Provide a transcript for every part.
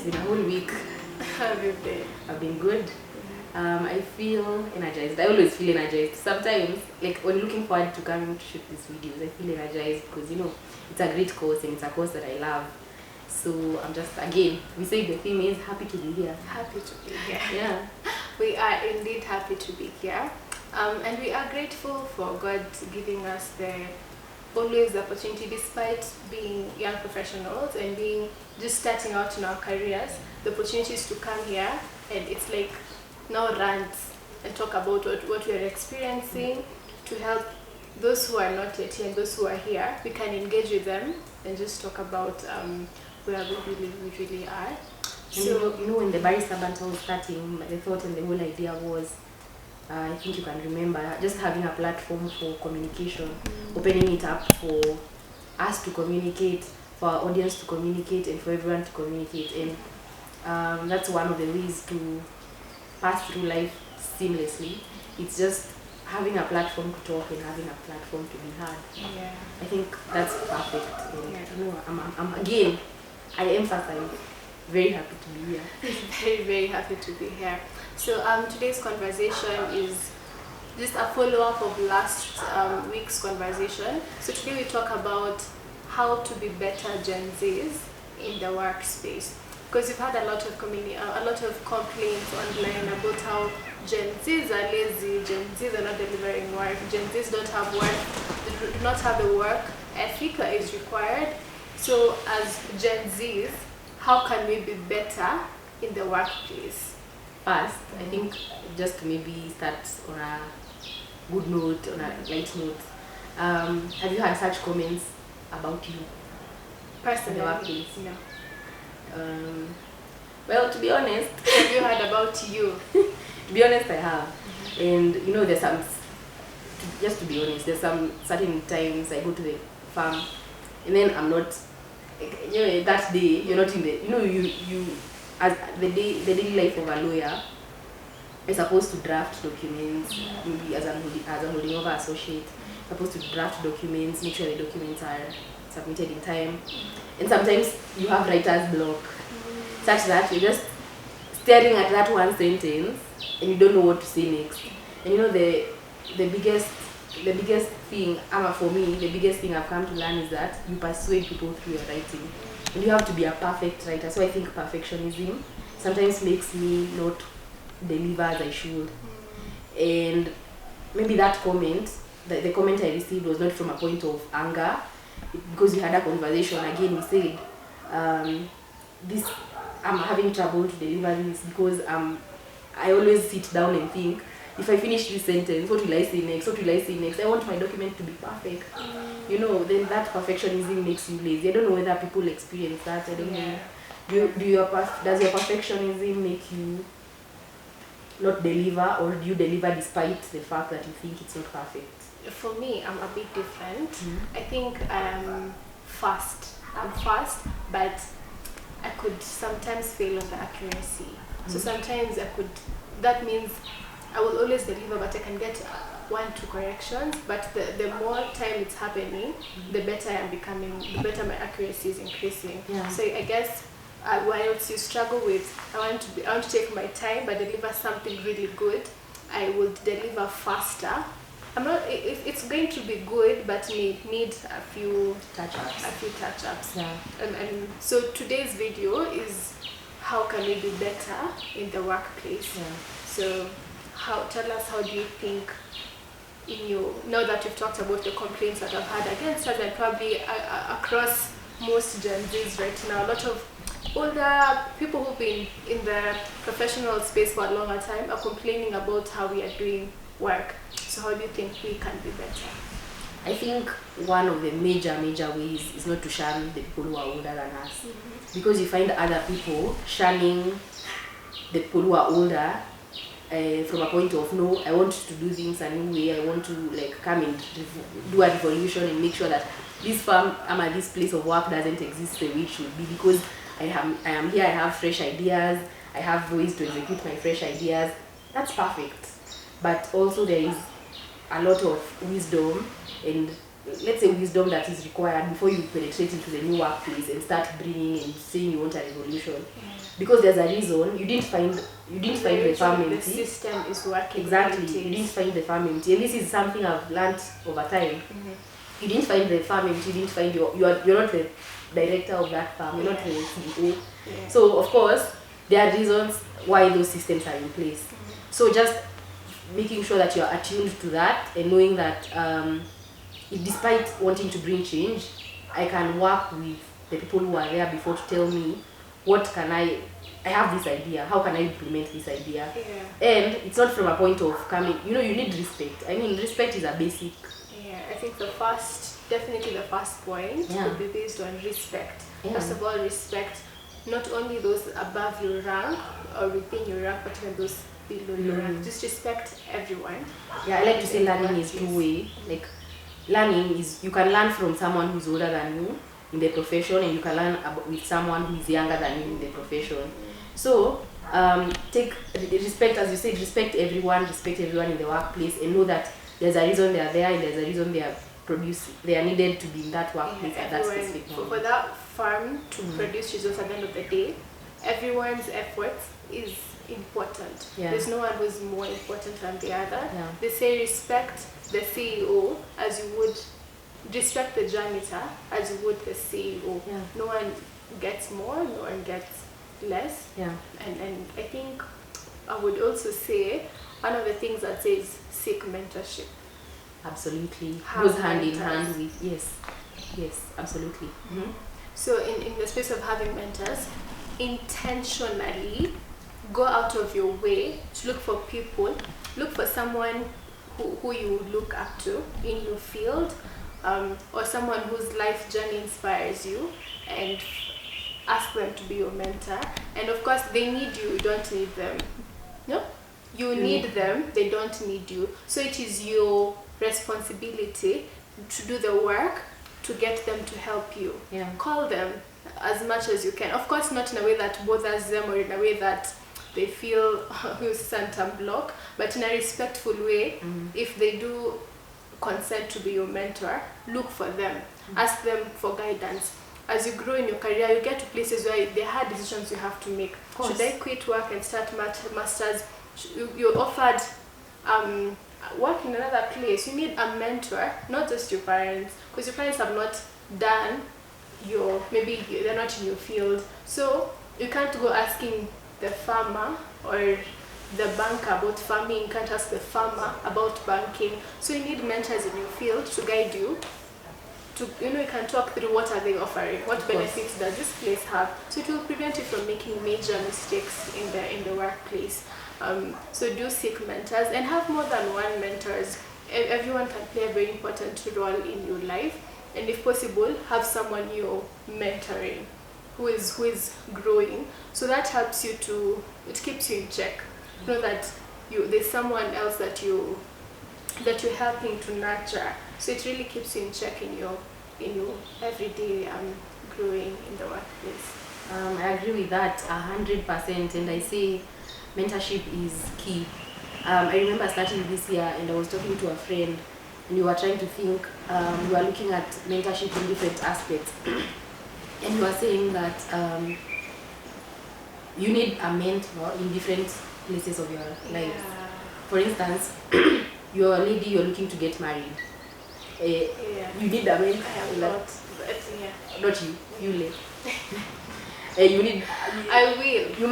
been a whole week. How have you been? I've been good. I feel energized. I always feel energized. Sometimes, like when looking forward to coming to shoot these videos, I feel energized because it's a great course and it's a course that I love. So I'm just, again, we say the theme is happy to be here. Happy to be here. Yeah. We are indeed happy to be here. And we are grateful for God giving us always the opportunity, despite being young professionals and being just starting out in our careers, the opportunities to come here and it's like now rant and talk about what we are experiencing to help those who are not yet here and those who are here. We can engage with them and just talk about where we really are. So when the Barrister Banter was starting, the thought and the whole idea was, I think you can remember, just having a platform for communication, opening it up for us to communicate, for our audience to communicate, and for everyone to communicate. And that's one of the ways to pass through life seamlessly. It's just having a platform to talk and having a platform to be heard. Yeah. I think that's perfect. And, Yeah. I emphasize, very happy to be here. Very, very happy to be here. So today's conversation is just a follow-up of last week's conversation. So today we talk about how to be better Gen Zs in the workspace. Because we've had a lot of complaints online about how Gen Zs are lazy, Gen Zs are not delivering work, Gen Zs don't have work, they do not have the work ethic that is required. So as Gen Zs, how can we be better in the workplace? First, I think just to maybe start on a good note, on a light note, have you had such comments about you? Personally, in the workplace? No. Well, to be honest, Have you heard about you? to be honest, I have. And there's some, just to be honest, there's some certain times I go to the farm and then I'm not, that day, you're not in the, as the daily life of a lawyer, you're supposed to draft documents, maybe as a holding over associate, you're supposed to draft documents, make sure the documents are submitted in time. And sometimes you have writer's block, such that you're just staring at that one sentence and you don't know what to say next. And the biggest thing, for me, the biggest thing I've come to learn is that you persuade people through your writing. And you have to be a perfect writer. So I think perfectionism sometimes makes me not deliver as I should. And maybe that comment, the comment I received was not from a point of anger, because we had a conversation. Again, we said, I'm having trouble to deliver this because I always sit down and think, if I finish this sentence, what will I say next? What will I say next? I want my document to be perfect. Then that perfectionism makes you lazy. I don't know whether people experience that. I don't know. Does your perfectionism make you not deliver, or do you deliver despite the fact that you think it's not perfect? For me, I'm a bit different. I think I'm fast, but I could sometimes fail on the accuracy. So sometimes that means I will always deliver, but I can get 1-2 corrections. But the more time it's happening, the better I am becoming, the better my accuracy is increasing. Yeah. So I guess whilst you struggle with, I want to take my time, but deliver something really good, I would deliver faster. It's going to be good, but need a few touch-ups. Yeah. And so today's video is how can we be better in the workplace. Yeah. So tell us, how do you think, now that you've talked about the complaints that I've had against us and probably across most Gen Zs right now, a lot of older people who've been in the professional space for a longer time are complaining about how we are doing work. So how do you think we can be better? I think one of the major ways is not to shun the people who are older than us. Because you find other people shunning the people who are older from a point of, no, I want to do things a new way, I want to come and do a revolution and make sure that this firm, this place of work doesn't exist the way it should be, because I am here, I have fresh ideas, I have ways to execute my fresh ideas. That's perfect. But also there is a lot of wisdom, and let's say wisdom that is required before you penetrate into the new workplace and start bringing and saying you want a revolution. because there's a reason, you didn't find the farm empty. The system is working. Exactly, you didn't find the farm empty, and this is something I've learned over time. You didn't find the farm empty, you didn't find you're not the director of that farm, you're not the CEO. So of course there are reasons why those systems are in place. So just making sure that you're attuned to that and knowing that despite wanting to bring change, I can work with the people who are there before to tell me what can I have this idea, how can I implement this idea. And it's not from a point of coming, you need respect. I mean, respect is a basic. I think definitely the first point would be based on respect. First of all, respect not only those above your rank or within your rank, but even those below your rank. Just respect everyone. I like to say learning is two-way. Like, learning is, you can learn from someone who's older than you in the profession, and you can learn with someone who is younger than you in the profession. So take respect, as you said, respect everyone in the workplace, and know that there's a reason they are there, and there's a reason they are needed to be in that workplace at that specific moment. For that farm to produce results at the end of the day, everyone's effort is important. There's no one who's more important than the other. They say respect the CEO as you would respect the janitor as you would the CEO. No one gets more, no one gets less. And I think I would also say one of the things that says seek mentorship. Absolutely. Goes hand in hand with yes, absolutely. So in the space of having mentors, intentionally go out of your way to look for people, look for someone who you look up to in your field, or someone whose life journey inspires you, and ask them to be your mentor. And of course, they need you don't need them. No, you need them, they don't need you. So it is your responsibility to do the work to get them to help you. Call them as much as you can. Of course, not in a way that bothers them or in a way that they feel Santa block, but in a respectful way. If they do consent to be your mentor, look for them, ask them for guidance. As you grow in your career, you get to places where there are decisions you have to make. Should I quit work and start masters? You're offered work in another place. You need a mentor, not just your parents, because your parents have not done maybe they're not in your field. So you can't go asking the farmer or the banker about farming. You can't ask the farmer about banking. So you need mentors in your field to guide you. You can talk through what are they offering, what benefits does this place have. So it will prevent you from making major mistakes in the workplace. So do seek mentors and have more than one mentors. Everyone can play a very important role in your life, and if possible, have someone you're mentoring who is growing. So that helps you it keeps you in check. Know that there's someone else that you're helping to nurture. So it really keeps you in check in your everyday growing in the workplace. I agree with that 100%, and I say mentorship is key. I remember starting this year, and I was talking to a friend, and we were trying to think, we were looking at mentorship in different aspects, and we were saying that you need a mentor in different places of your life. For instance, you're a lady, you're looking to get married. You need a mentor. I have not, but not you late. You need. I will. You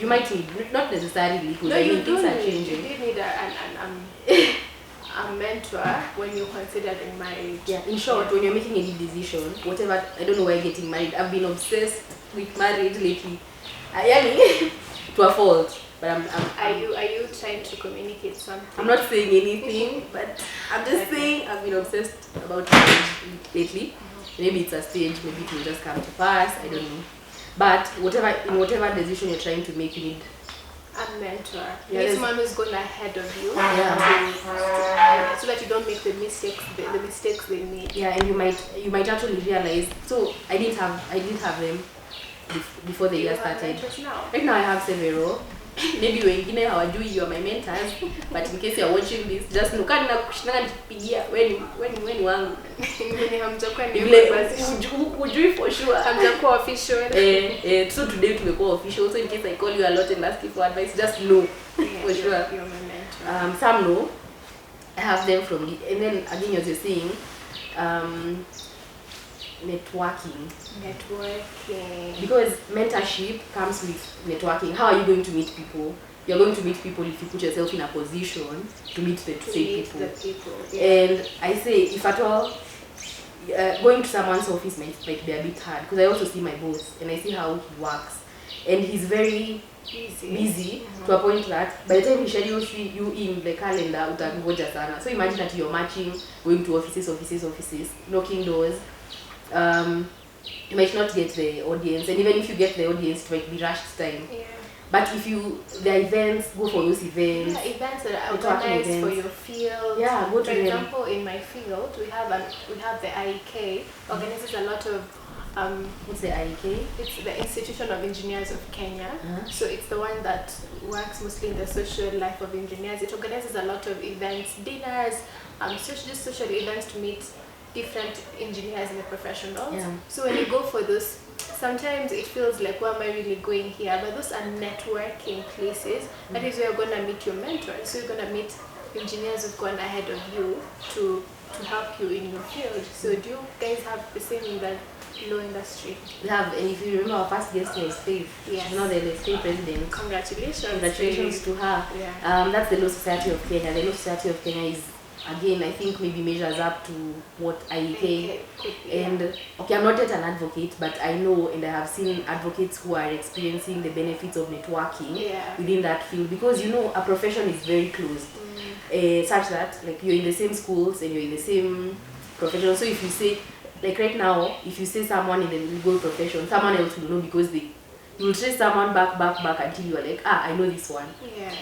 might need. Not necessarily. Because no, you do things are changing. You do need a mentor when you're considering marriage. In short, when you're making any decision, whatever. I don't know why getting married. I've been obsessed with marriage lately. To a fault. But Are you trying to communicate something? I'm not saying anything, but I'm just saying I've been obsessed about marriage lately. Maybe it's a stage, maybe it will just come to pass, I don't know. But whatever decision you're trying to make, you need a mentor. Someone who's going ahead of you. So that you don't make the mistakes they made. And you might actually realize. So I didn't have them before the year started. Now? Right now I have several. maybe wengine hawajui you are my mentors, but in case you are watching this, just know kana kushinanga nikipigia when wangu Mimi hamjakuwa ni vile ujui for sure hamjakuwa official. So today tumekuwa official, so in case I call you a lot and ask you for advice, just know for sure You're my mentor. some know I have them from the, and then again as you're saying networking, because mentorship comes with networking. How are you going to meet people? You're going to meet people if you put yourself in a position to meet the same people. Yeah. And I say, if at all, going to someone's office might be a bit hard, because I also see my boss and I see how he works, and he's very busy to a point that by the time he schedules you in the calendar utangoja sana. So imagine that you're matching, going to offices, knocking doors. You might not get the audience, and even if you get the audience, it might be rushed time. Yeah. But if the events, go for those events. Yeah, events that are organized for your field. Yeah, go to For example, in my field, we have the IEK, organizes a lot of what's the IEK? It's the Institution of Engineers of Kenya. So it's the one that works mostly in the social life of engineers. It organizes a lot of events, dinners, just social events to meet different engineers and the professionals. Yeah. So when you go for those, sometimes it feels like, why am I really going here? But those are networking places. That is where you're going to meet your mentors. So you're going to meet engineers who've gone ahead of you to help you in your field. So do you guys have the same in the law industry? We have, and if you remember, our first guest was Faith. Yes. You know, the LSK president. Congratulations to her. Yeah. That's the Law Society of Kenya. The Law Society of Kenya is, again, I think maybe measures up to what IEK. And okay, I'm not yet an advocate, but I know and I have seen advocates who are experiencing the benefits of networking within that field, because you know a profession is very closed, such that like you're in the same schools and you're in the same profession. So if you say, like right now, if you say someone in the legal profession, someone else will know, because you will trace someone back until you are like, I know this one.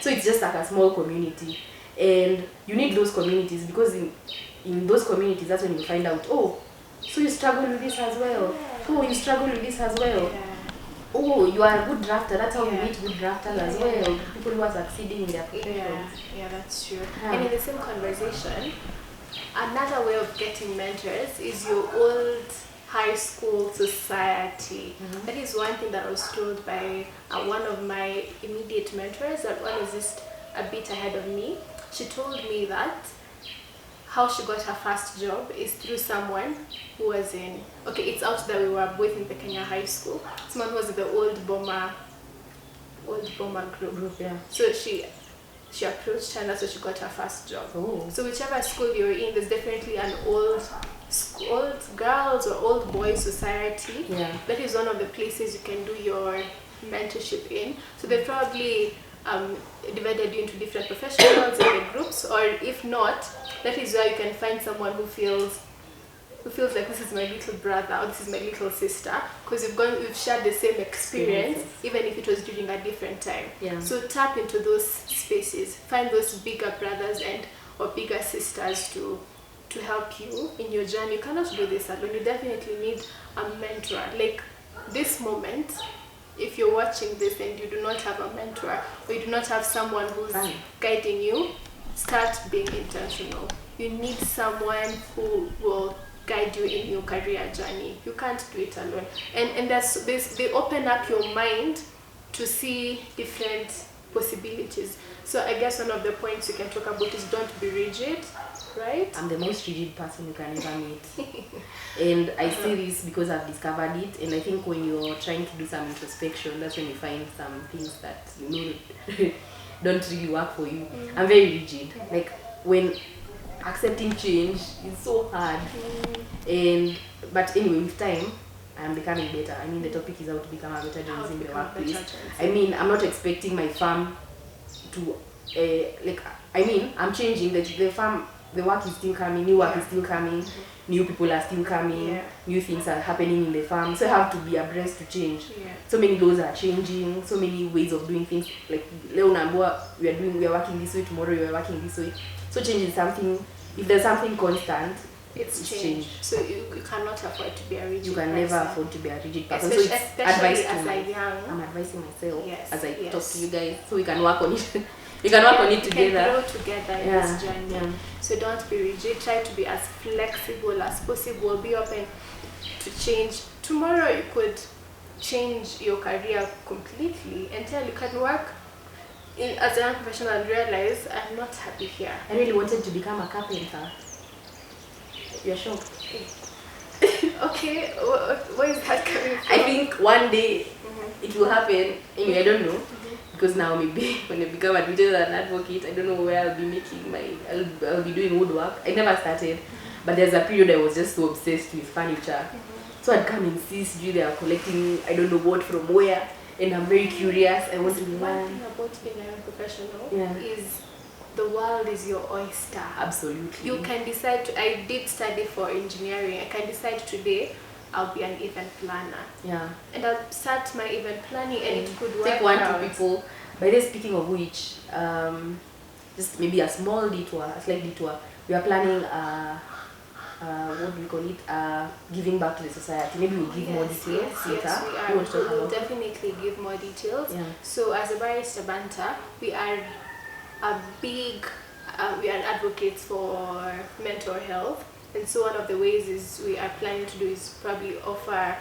So it's just like a small community. And you need those communities, because in those communities, that's when you find out, oh, so you struggle with this as well. Oh, you struggle with this as well. Oh, you are a good drafter. That's how we meet good drafters as well. People who are succeeding in their professions. Yeah, that's true. And in the same conversation, another way of getting mentors is your old high school society. That is one thing that I was told by one of my immediate mentors, that one is just a bit ahead of me. She told me that how she got her first job is through someone who was in, it's out that we were both in the Kenya high school. Someone who was in the old bomber group. So she approached her, and that's how she got her first job. So whichever school you're in, there's definitely an old girls or old boys society. That is one of the places you can do your mentorship in. So they probably divided you into different professionals in the groups, or if not, that is where you can find someone who feels like this is my little brother or this is my little sister, because we've shared the same experience, even if it was during a different time. So tap into those spaces, find those bigger brothers or bigger sisters to help you in your journey. You cannot do this alone. You definitely need a mentor. Like this moment, if you're watching this and you do not have a mentor, or you do not have someone who's guiding you, start being intentional. You need someone who will guide you in your career journey. You can't do it alone. And they open up your mind to see different possibilities. So I guess one of the points you can talk about is don't be rigid, right? I'm the most rigid person you can ever meet. And I say this because I've discovered it, and I think when you're trying to do some introspection, that's when you find some things that you know don't really work for you. I'm very rigid. Like when accepting change is so hard. But anyway, with time I'm becoming better. I mean, the topic is how to become a better journalist in the workplace. I mean, I'm not expecting my firm to I'm changing. The firm, the work is still coming, new work is still coming, new people are still coming, new things are happening in the firm. So I have to be abreast to change. So many laws are changing, so many ways of doing things. Like Leonambua, we are working this way, tomorrow we are working this way. So change is something. If there's something constant, it's change. So you cannot afford to be a rigid You can person. never afford to be a rigid person. Especially, So it's especially advice as to a young. I'm advising myself as I Yes. talk to you guys, so we can work on it. We can work on it together. We can grow together in this journey. Yeah. So don't be rigid. Try to be as flexible as possible. Be open to change. Tomorrow you could change your career completely and tell you can work as a young professional and realize I'm not happy here. I really wanted to become a carpenter. You're shocked. Okay, where is that coming from? I think one day it will happen. Anyway, I don't know. Because now maybe when I become a teacher and advocate, I don't know where I'll be making I'll be doing woodwork. I never started, but there's a period I was just so obsessed with furniture. So I'd come and see they are collecting I don't know what from where, and I'm very curious. I want to learn. One thing about being a professional is the world is your oyster. Absolutely. You can decide to, I did study for engineering. I can decide today I'll be an event planner. Yeah. And I'll start my event planning and it could work. Take one to people. By the speaking of which, just maybe a small detour, a slight detour. We are planning what do we call it? Giving back to the society. Maybe we'll give more details later. Yes, we are. We will definitely give more details. Yeah. So as a Barrister Banter, we are we are advocates for mental health, and so one of the ways is we are planning to do is probably offer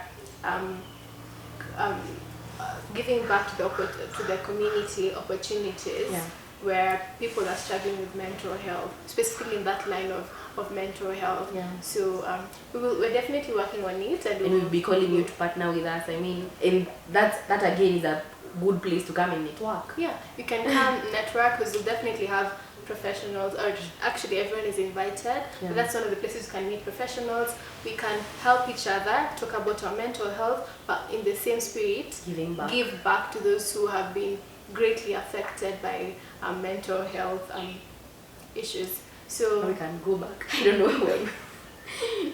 giving back to the community opportunities where people are struggling with mental health, specifically in that line of mental health. Yeah. So we're definitely working on it, and we'll be calling you to partner with us. I mean, and that again is a good place to come and network. Yeah, you can come network because we'll definitely have professionals, or actually everyone is invited. But that's one of the places you can meet professionals. We can help each other, talk about our mental health, but in the same spirit, give back to those who have been greatly affected by mental health issues. So we can go back. I don't know when.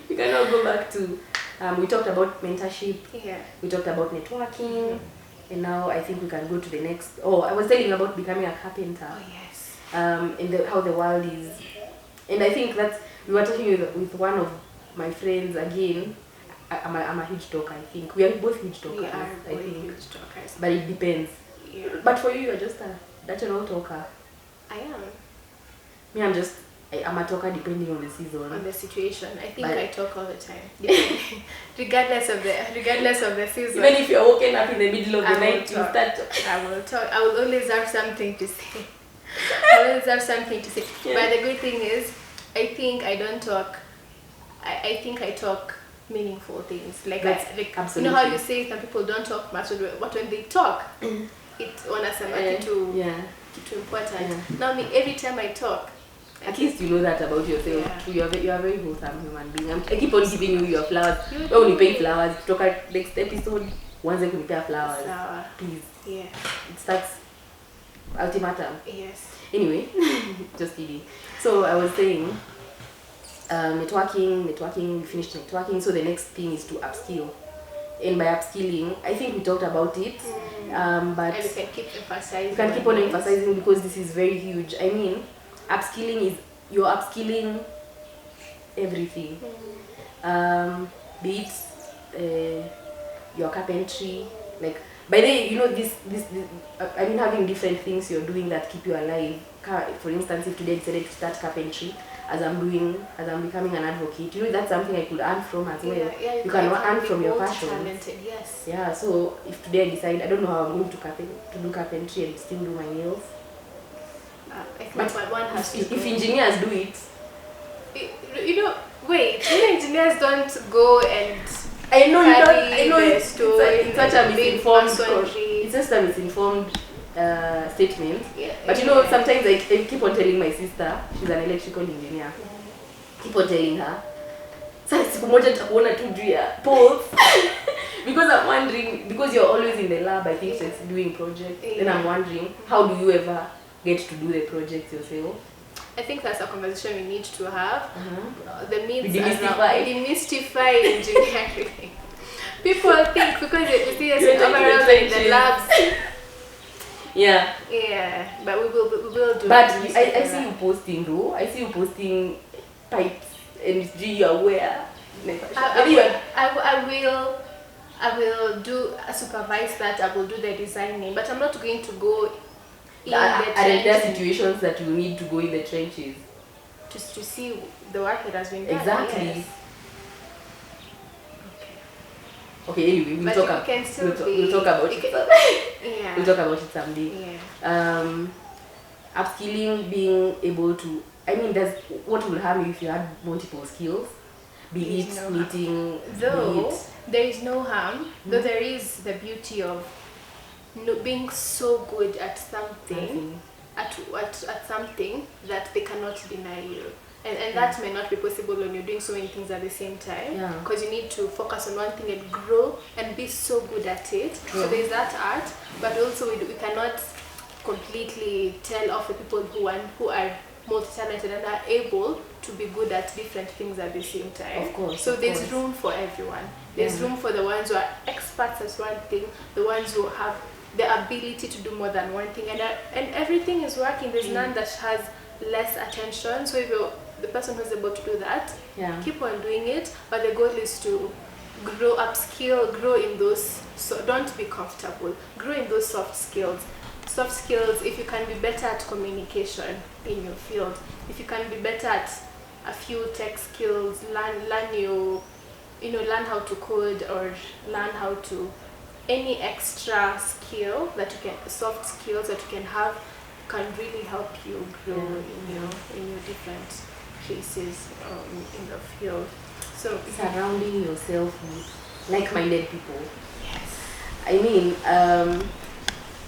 We cannot go back to. We talked about mentorship. Yeah. We talked about networking. And now I think we can go to the next. Oh, I was telling you about becoming a carpenter. Oh yes. How the world is, and I think that we were talking with one of my friends again. I'm a huge talker. I think we are both huge talkers. We are both huge talkers. But it depends. Yeah. But for you, you're just a natural talker. I am. Me, I'm a talker depending on the season. On the situation. I think I talk all the time. Yeah. regardless of the season. Even if you're woken up in the middle of the night, you start talking. I will talk. I will always have something to say. I always have something to say. Yeah. But the good thing is, I think I don't talk. I think I talk meaningful things. Like you know how you say some people don't talk much, but when they talk, it's honestly too important. Yeah. Now me, every time I talk, at least you know that about yourself. Yeah. You are a very wholesome human being. I keep on giving you your flowers. When you pay flowers, talk at next episode. Once I can pay flowers, please. Yeah. It starts ultimatum. Yes. Anyway, just kidding. So I was saying, networking. We finished networking. So the next thing is to upskill. And by upskilling, I think we talked about it. But and we can keep emphasizing. We can keep on emphasizing because this is very huge. I mean, upskilling is you're upskilling everything. Be it your carpentry, like by the way, you know this I mean having different things you're doing that keep you alive. For instance, if today I decided to start carpentry as I'm becoming an advocate, you know that's something I could earn from as well. Yeah, you can earn from your passion. Yes. Yeah, so if today I decide I don't know how I'm going to do carpentry and still do my nails. But one has to. If engineers do it, you know, engineers don't go and. I know you don't. I know it's such a misinformed. It's just a misinformed statement. Yeah, but you know, sometimes I keep on telling my sister, she's an electrical engineer. Keep on telling her. Sasa siku moja tutakuona tu juu ya poles. Because I'm wondering, because you're always in the lab, I think she's doing projects. Then I'm wondering, how do you ever get to do the projects yourself? I think that's a conversation we need to have. The myths demystify engineering. People think because you see us around in the labs. Yeah. Yeah, but we will do. But I see you posting though. I see you posting pipes and you are aware. I will do supervise that. I will do the designing, but I'm not going to go in the Are there situations that you need to go in the trenches just to see the work that has been done? exactly? Yes. Okay, anyway, we'll talk about it. Yeah. We'll talk about it someday. Yeah. Upskilling, being able to, I mean, what will harm you if you had multiple skills? Be it knitting, though there is no harm, though there is the beauty of being so good at something, at something that they cannot deny you. And that may not be possible when you're doing so many things at the same time, because you need to focus on one thing and grow and be so good at it. So there's that art, but also we cannot completely tell off the people who are multi-talented and are able to be good at different things at the same time. Of course. So there's room for everyone. There's room for the ones who are experts at one thing, the ones who have the ability to do more than one thing, and everything is working. There's none that has less attention. So if you're the person who's able to do that, keep on doing it. But the goal is to grow, upskill, grow in those. So don't be comfortable. Grow in those soft skills. Soft skills. If you can be better at communication in your field, if you can be better at a few tech skills, learn how to code or learn how to any extra skill that you can, soft skills that you can have, can really help you grow in your different places in the field. So surrounding yourself with like-minded people. Yes. I mean,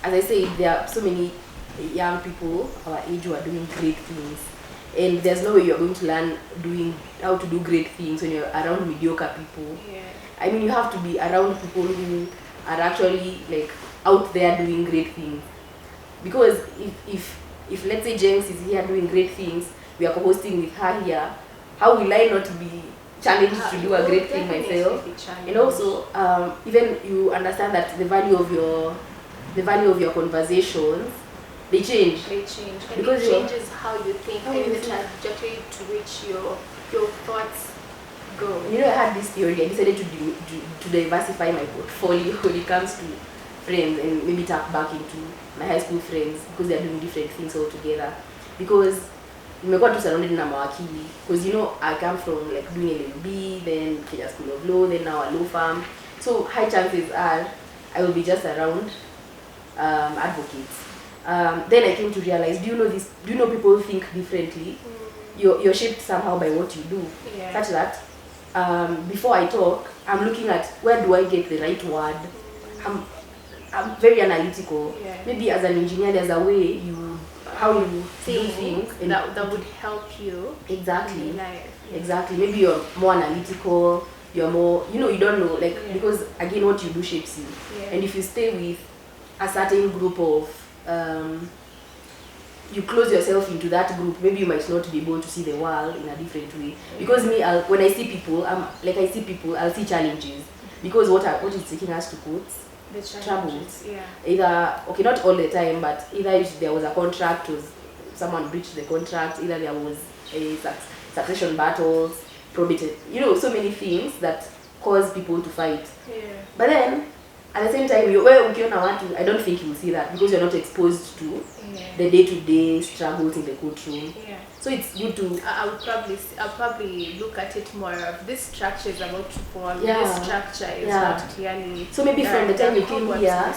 as I say, there are so many young people our age who are doing great things, and there's no way you're going to learn how to do great things when you're around mediocre people. Yeah. I mean, you have to be around people who are actually like out there doing great things. Because if let's say James is here doing great things, we are co-hosting with her here, how will I not be challenged to do a great thing myself? And also, even you understand that the value of your conversations, they change. And because it changes how you think and the trajectory to which your thoughts go. You know, I had this theory. I decided to diversify my portfolio when it comes to friends, and maybe tap back into my high school friends because they are doing different things altogether. Because nimekuwa tu surrounded na mawakili, because you know I come from like doing LLB, then Kenya School of Law, then now a law firm. So high chances are I will be just around advocates. Then I came to realize, do you know people think differently? You're shaped somehow by what you do, such that before I talk, I'm looking at where do I get the right word. I'm very analytical. Maybe as an engineer, there's a way how you do things that would help you. Exactly. Exactly. Maybe you're more analytical. You're more, you don't know, like because again, what you do shapes you. And if you stay with a certain group of you close yourself into that group, maybe you might not be able to see the world in a different way. Because me, when I see people, I'll see challenges. Because what is taking us to courts? The troubles. Either, okay, not all the time, but either if there was a contract, or someone breached the contract, either there was a succession battles, probate, so many things that cause people to fight. But then, at the same time, I don't think you will see that because you're not exposed to the day-to-day struggles in the courtroom. So it's good to. I'll probably look at it more of this structure is about to fall. This structure is not clearly. So maybe from the time you came here,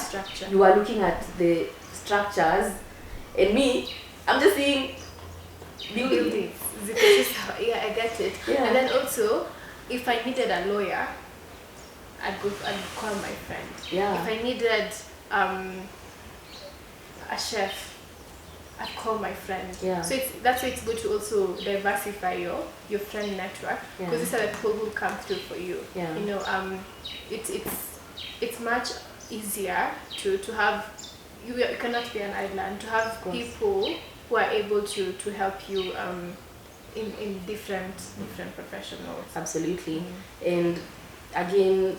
you are looking at the structures, and me, I'm just seeing buildings. I get it. And then also, if I needed a lawyer, I'd call my friend. If I needed a chef, I'd call my friend. So that's why it's good to also diversify your friend network, because these are the people who come through for you. It's much easier to have. You cannot be an island. To have people who are able to help you in different professionals. Absolutely. And again,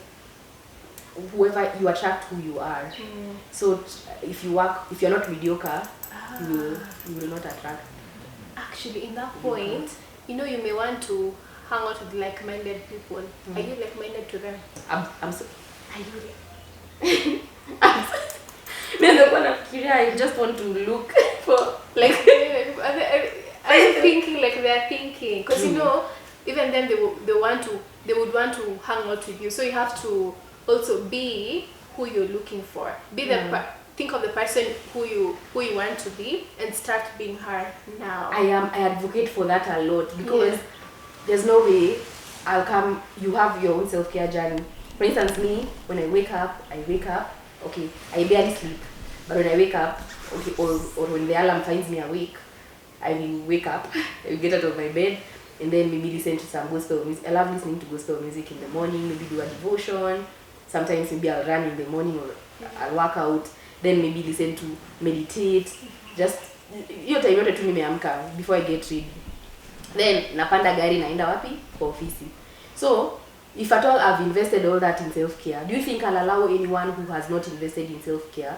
whoever you attract, who you are. So if you're not mediocre, you will not attract. Actually, in that point, you may want to hang out with like-minded people. Are you like-minded to them? I'm so Are you I just want to look for like are you thinking like they're thinking? Because you know, even then they would want to hang out with you. So you have to also be who you're looking for. Be the think of the person who you want to be and start being her now. I advocate for that a lot because there's no way I'll come. You have your own self-care journey. For instance, me, when I wake up, okay, I barely sleep. But when I wake up, okay, or when the alarm finds me awake, I will wake up, I will get out of my bed, and then maybe listen to some gospel music. I love listening to gospel music in the morning, maybe do a devotion. Sometimes maybe I'll run in the morning or I'll work out. Then maybe listen to meditate. Just, hiyo time yote tu nimeamka before I get ready. Then, napanda gari naenda wapi? Kwa ofisi. So, if at all I've invested all that in self-care, do you think I'll allow anyone who has not invested in self-care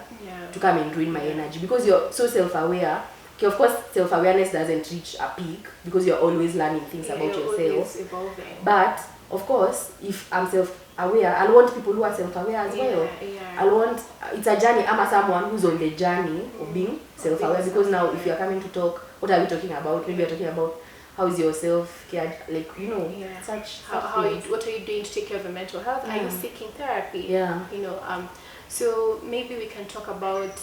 to come and ruin my energy? Because you're so self-aware. Okay, of course, self-awareness doesn't reach a peak because you're always learning things about yourself. Evolving. But, of course, if I'm self-aware, I'll want people who are self-aware as well. I'll want, it's a journey, I'm someone who's on the journey of being self-aware. Because now, if you're coming to talk, what are we talking about? Maybe you're talking about how is your self-care, like, you know, such what are you doing to take care of your mental health? Are you seeking therapy? Yeah. You know, so maybe we can talk about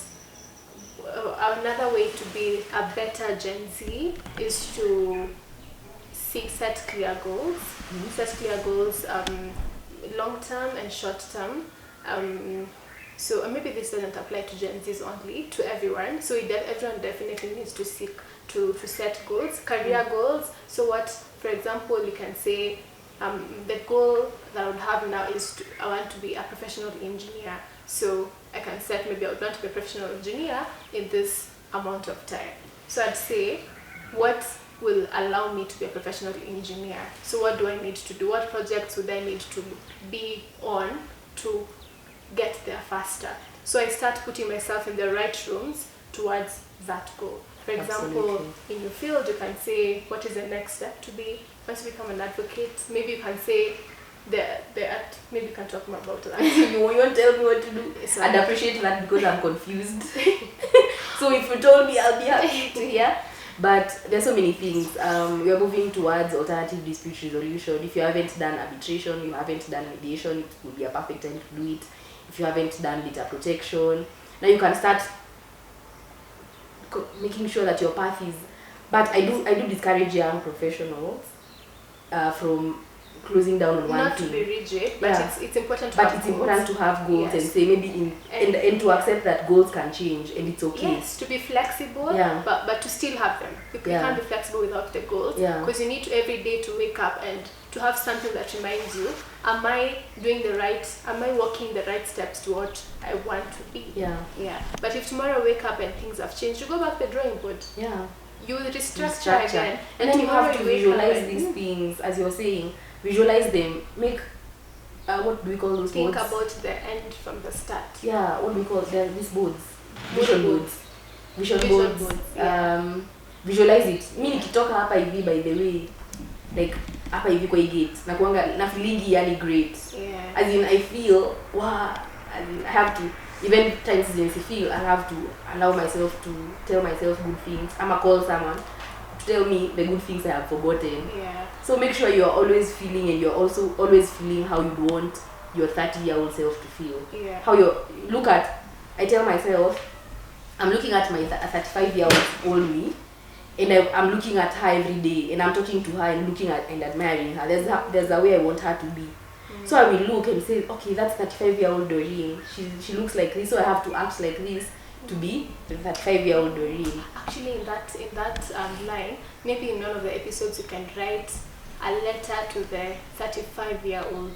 another way to be a better Gen Z is to set clear goals. Set clear goals, long-term and short-term. So maybe this doesn't apply to Gen Zs only, to everyone. So everyone definitely needs to seek to set goals, career goals. So what, for example, you can say, the goal that I would have now is I want to be a professional engineer. So I can set maybe I would want to be a professional engineer in this amount of time. So I'd say, what will allow me to be a professional engineer? So what do I need to do? What projects would I need to be on to get there faster? So I start putting myself in the right rooms towards that goal. For example, in your field, you can say, what is the next step to be? Once you become an advocate, maybe you can say, maybe you can talk more about that. You won't tell me what to do. I'd appreciate that because I'm confused. So if you told me, I'll be happy to hear. But there's so many things. We are moving towards alternative dispute resolution. If you haven't done arbitration, you haven't done mediation, it would be a perfect time to do it. If you haven't done data protection, now you can start making sure that your path is. But I do discourage young professionals from closing down on one not thing. To be rigid, but it's important to but have it's goals. important to have goals and say maybe and to accept that goals can change and it's okay. Yes, to be flexible, but to still have them. You can't be flexible without the goals, because you need to every day to wake up and to have something that reminds you, am I walking the right steps to what I want to be? But if tomorrow I wake up and things have changed, you go back to the drawing board. You restructure again, and then you have to visualize these things, as you're saying. Visualize them. Make what do we call those Think boards? about the end from the start. Yeah, what do we call them? These boards. Vision boards. Visualize it. Mimi nikitoka hapa hivi, by the way, like hapa hivi kwa gate na feeling yani great. As in I feel I have to, even times when I feel I have to allow myself to tell myself good things. I'ma call someone to tell me the good things I have forgotten. So make sure you're always feeling, and you're also always feeling how you'd want your 30-year-old self to feel. How I tell myself, I'm looking at my 35-year-old me, and I'm looking at her every day, and I'm talking to her and looking at and admiring her. There's a way I want her to be. So I will look and say, okay, that's 35-year-old Doreen. She looks like this, so I have to act like this to be the 35-year-old Doreen. Actually, in that line, maybe in one of the episodes you can write a letter to the 35-year-old.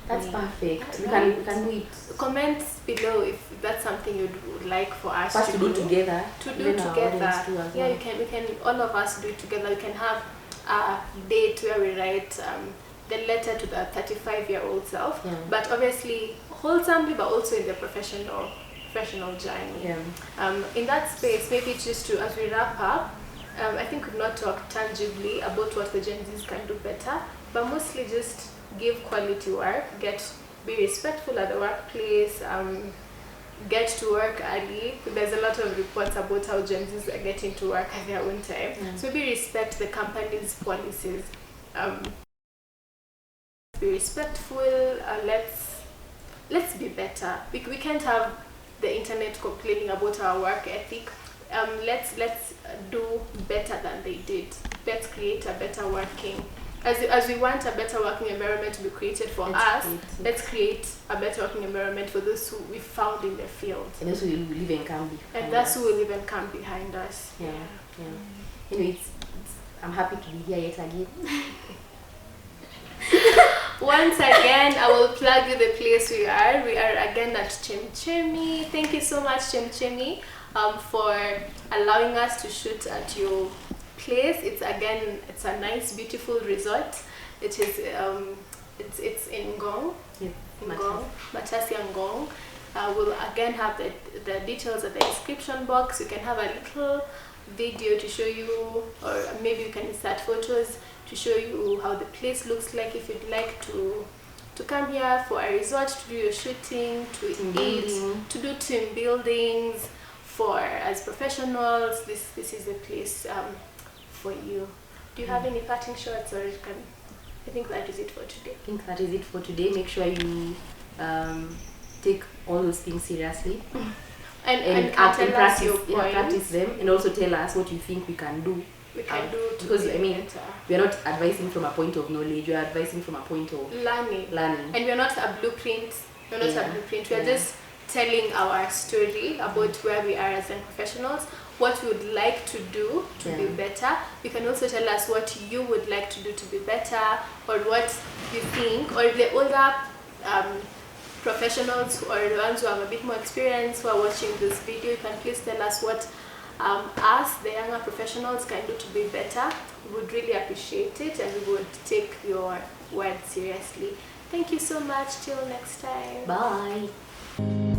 That's perfect. We can do it. Comment below if that's something you would like for us to do together. We can all of us do it together. We can have a date where we write the letter to the 35-year-old self, but obviously wholesomely, but also in the professional journey. In that space, maybe just to, as we wrap up, I think we've not talked tangibly about what the Gen Zs can do better. but mostly just give quality work, be respectful at the workplace, get to work early. There's a lot of reports about how Gen Zs are getting to work at their own time. So maybe respect the company's policies. Be respectful. Let's be better. We can't have the internet complaining about our work ethic. Let's do better than they did. Let's create a better working. As we want a better working environment to be created for us, let's create a better working environment for those who we found in the field. And those who live and come behind And that's who will live and come behind us. Yeah. Anyway, I'm happy to be here yet again. Once again, I will plug you the place we are. We are again at Chemchemi. Thank you so much, Chemchemi, for allowing us to shoot at your place. It's a nice, beautiful resort. It is it's in Ngong. Yeah, Ngong, Matasi Ngong. We'll again have the details at the description box. You can have a little video to show you, or maybe you can insert photos to show you how the place looks like if you'd like to come here for a resort, to do your shooting, to eat, to do team buildings. As professionals, this is the place for you. Do you have any parting shots, or I think that is it for today. Make sure you take all those things seriously and practice them, and also tell us what you think we can do. Because we are not advising from a point of knowledge, we are advising from a point of learning. And we are not a blueprint. We are just telling our story about where we are as young professionals, what we would like to do to be better. You can also tell us what you would like to do to be better, or what you think, or the older professionals, or the ones who have a bit more experience who are watching this video, you can please tell us what us, the younger professionals, can do to be better. We would really appreciate it, and we would take your words seriously. Thank you so much. Till next time. Bye.